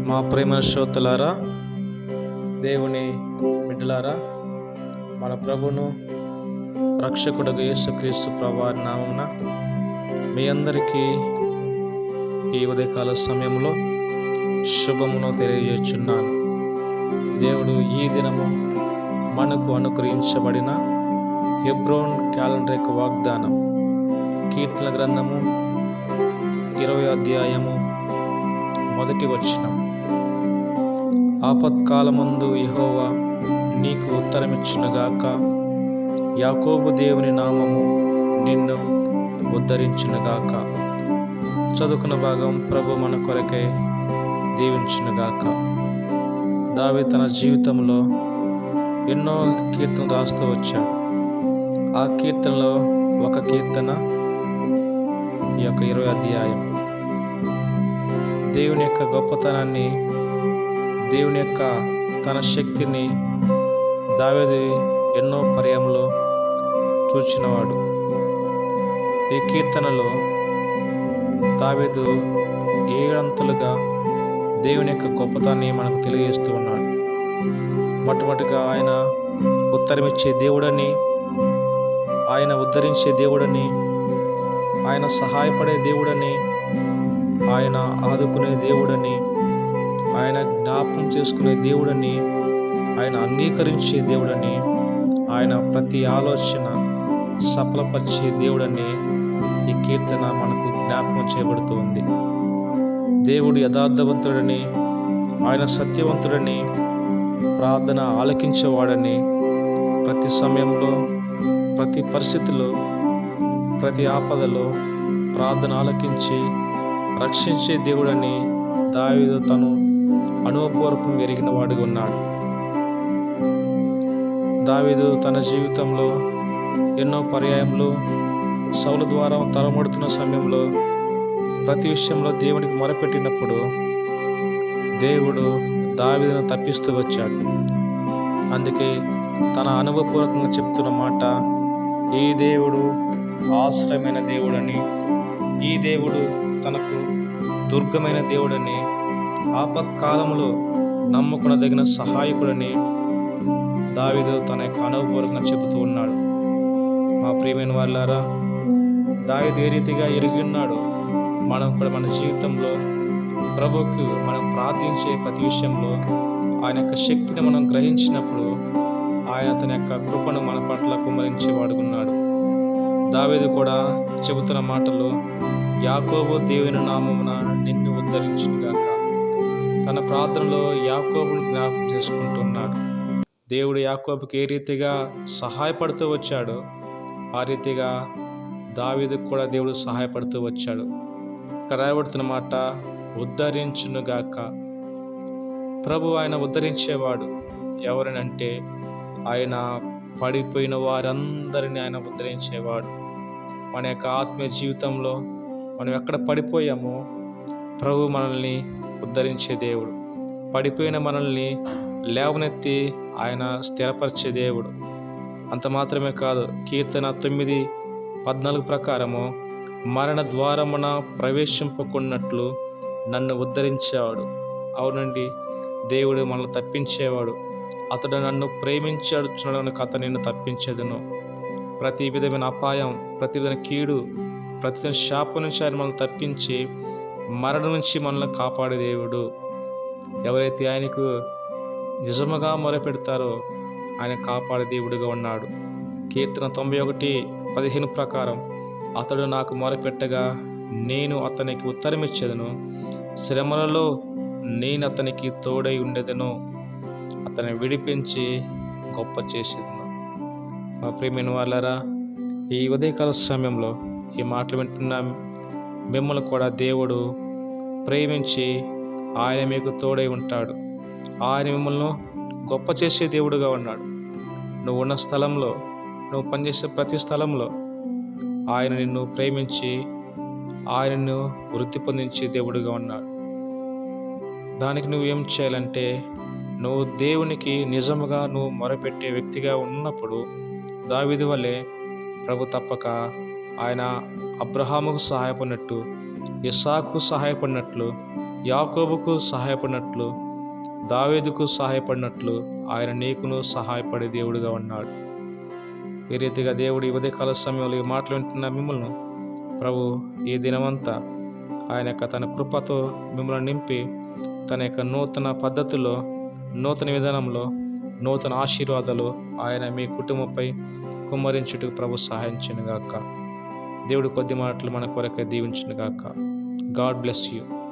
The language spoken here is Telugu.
మా ప్రేమ శ్రోతలారా, దేవుని బిడ్డలారా, మన ప్రభును రక్షకుడుగా యేసుక్రీస్తు ప్రభువారి నామమున మీ అందరికీ ఈ ఉదయకాల సమయంలో శుభమును తెలియజేస్తున్నాను. దేవుడు ఈ దినము మనకు అనుగ్రహించబడిన హెబ్రోన్ క్యాలెండర్ యొక్క వాగ్దానం, కీర్తన గ్రంథము 20వ అధ్యాయము 1వ వచనం. ఆపత్కాలమందు యెహోవా నీకు ఉత్తరమిచ్చునుగాక, యాకోబు దేవుని నామము నిన్ను ఉద్ధరించునుగాక. చదువుకున్న భాగం ప్రభు మన కొరకై దీవించునుగాక. దావీదు తన జీవితంలో ఎన్నో కీర్తనలు రాస్తూ వచ్చాడు. ఆ కీర్తనలో ఒక కీర్తన ఈ యొక్క 20వ అధ్యాయం. దేవుని యొక్క గొప్పతనాన్ని, దేవుని యొక్క తన శక్తిని దావీదు ఎన్నో పర్యాయంలో చూచినవాడు. ఈ కీర్తనలో దావీదు 7 అంతలుగా దేవుని యొక్క గొప్పతనాన్ని మనకు తెలియజేస్తూ ఉన్నాడు. మొట్టమొదటిగా ఆయన ఉత్తరమిచ్చే దేవుడని, ఆయన ఉద్ధరించే దేవుడని, ఆయన సహాయపడే దేవుడని, ఆయన ఆదుకునే దేవుడని, ఆయన జ్ఞాపకం చేసుకునే దేవుడని, ఆయన అంగీకరించే దేవుడని, ఆయన ప్రతి ఆలోచన సఫలపరిచే దేవుడని ఈ కీర్తన మనకు జ్ఞాపకం చేయబడుతూ ఉంది. దేవుడు యథార్థవంతుడని, ఆయన సత్యవంతుడని, ప్రార్థన ఆలకించేవాడని, ప్రతి సమయంలో, ప్రతి పరిస్థితిలో, ప్రతి ఆపదలో ప్రార్థన ఆలకించి రక్షించే దేవుడని దావీదు తను అనుభవపూర్వకంగా ఎరిగిన వాడిగా ఉన్నాడు. దావీదు తన జీవితంలో ఎన్నో పర్యాయములు సౌలు ద్వారా తరమడుతున్న సమయంలో ప్రతి విషయంలో దేవునికి మొరపెట్టినప్పుడు దేవుడు దావీదును తప్పిస్తూ వచ్చాడు. అందుకే తన అనుభవపూర్వకంగా చెప్తున్న మాట, ఈ దేవుడు ఆశ్రయమైన దేవుడని, ఈ దేవుడు తనకు దుర్గమైన దేవుడని, ఆపత్కాలంలో నమ్ముకునదగిన సహాయకుడని దావీదు తన యొక్క అనుభవపూర్వకంగా చెబుతూ ఉన్నాడు. మా ప్రియమైన వాళ్ళారా, దావీదు ఏ రీతిగా ఎరిగి ఉన్నాడో మనం కూడా మన జీవితంలో ప్రభువుకు మనం ప్రార్థించే ప్రతి విషయంలో ఆయన యొక్క శక్తిని మనం గ్రహించినప్పుడు ఆయన తన యొక్క కృపను మన పట్ల కుమ్మరించేవాడుకున్నాడు. దావీదు కూడా చెబుతున్న మాటలు, యాకోబు దేవుని నామమున నిన్ను ఉద్ధరించునుగాక. తన ప్రార్థనలో యాకోబును జ్ఞాపకం చేసుకుంటున్నాడు. దేవుడు యాకోబుకి ఏ రీతిగా సహాయపడుతూ వచ్చాడో ఆ రీతిగా దావీదుకు కూడా దేవుడు సహాయపడుతూ వచ్చాడు. ఇక్కడ రాయబడుతున్న మాట, ఉద్ధరించునుగాక. ప్రభు ఆయన ఉద్ధరించేవాడు. ఎవరనంటే ఆయన పడిపోయిన వారందరినీ ఆయన ఉద్ధరించేవాడు. మన యొక్క ఆత్మీయ జీవితంలో మనం ఎక్కడ పడిపోయామో ప్రభు మనల్ని ఉద్ధరించే దేవుడు. పడిపోయిన మనల్ని లేవనెత్తి ఆయన స్థిరపరిచే దేవుడు. అంత మాత్రమే కాదు, కీర్తన 9:14 ప్రకారము, మరణ ద్వారమున ప్రవేశింపకున్నట్లు నన్ను ఉద్ధరించేవాడు. అవునండి, దేవుడు మనల్ని తప్పించేవాడు. అతడు నన్ను ప్రేమించాడుచున్నాడు, అతను నిన్ను తప్పించేదను. ప్రతి విధమైన అపాయం, ప్రతి విధమైన కీడు, ప్రతి విధమైన శాపం నుంచి ఆయన మనల్ని తప్పించి మరణం నుంచి మనల్ని కాపాడే దేవుడు. ఎవరైతే ఆయనకు నిజముగా మొరపెడతారో ఆయన కాపాడే దేవుడిగా ఉన్నాడు. కీర్తన 91:15 ప్రకారం, అతడు నాకు మొరపెట్టగా నేను అతనికి ఉత్తరమిచ్చేదను, శ్రమలలో నేను అతనికి తోడై ఉండేదను, అతన్ని విడిపించి గొప్ప చేసేదను. మా ప్రియమైన వాళ్ళారా, ఈ ఉదయకాల సమయంలో ఈ మాటలు వింటున్న మిమ్మల్ని కూడా దేవుడు ప్రేమించి ఆయన మీకు తోడై ఉంటాడు. ఆయన మిమ్మల్ని గొప్ప చేసే దేవుడుగా ఉన్నాడు. నువ్వు ఉన్న స్థలంలో, నువ్వు పనిచేసే ప్రతి స్థలంలో ఆయన నిన్ను ప్రేమించి ఆయనను వృద్ధి పొందించే దేవుడుగా ఉన్నాడు. దానికి నువ్వేం చేయాలంటే, నువ్వు దేవునికి నిజముగా నువ్వు మొరపెట్టే వ్యక్తిగా ఉన్నప్పుడు దావీదు వలె ప్రభు తప్పక ఆయన అబ్రహాముకు సహాయపడినట్టు, ఇస్సాకు సహాయపడినట్లు, యాకోబుకు సహాయపడినట్లు దావీదుకు సహాయపడినట్లు ఆయన నీకును సహాయపడే దేవుడిగా ఉన్నాడు. ఈ రీతిగా దేవుడు ఈ ఉదయకాల సమయంలో ఈ మాటలు వింటున్న మిమ్మల్ని ప్రభు ఈ దినమంతా ఆయన యొక్క తన కృపతో మిమ్మల్ని నింపి తన యొక్క నూతన పద్ధతిలో, నూతన విధానంలో, నూతన ఆశీర్వాదాలు ఆయన మీ కుటుంబంపై కుమ్మరించుటకు ప్రభు సహాయించును గాక. దేవుడు కొద్ది మాటలు మన కొరకే దీవించును గాక. God bless you.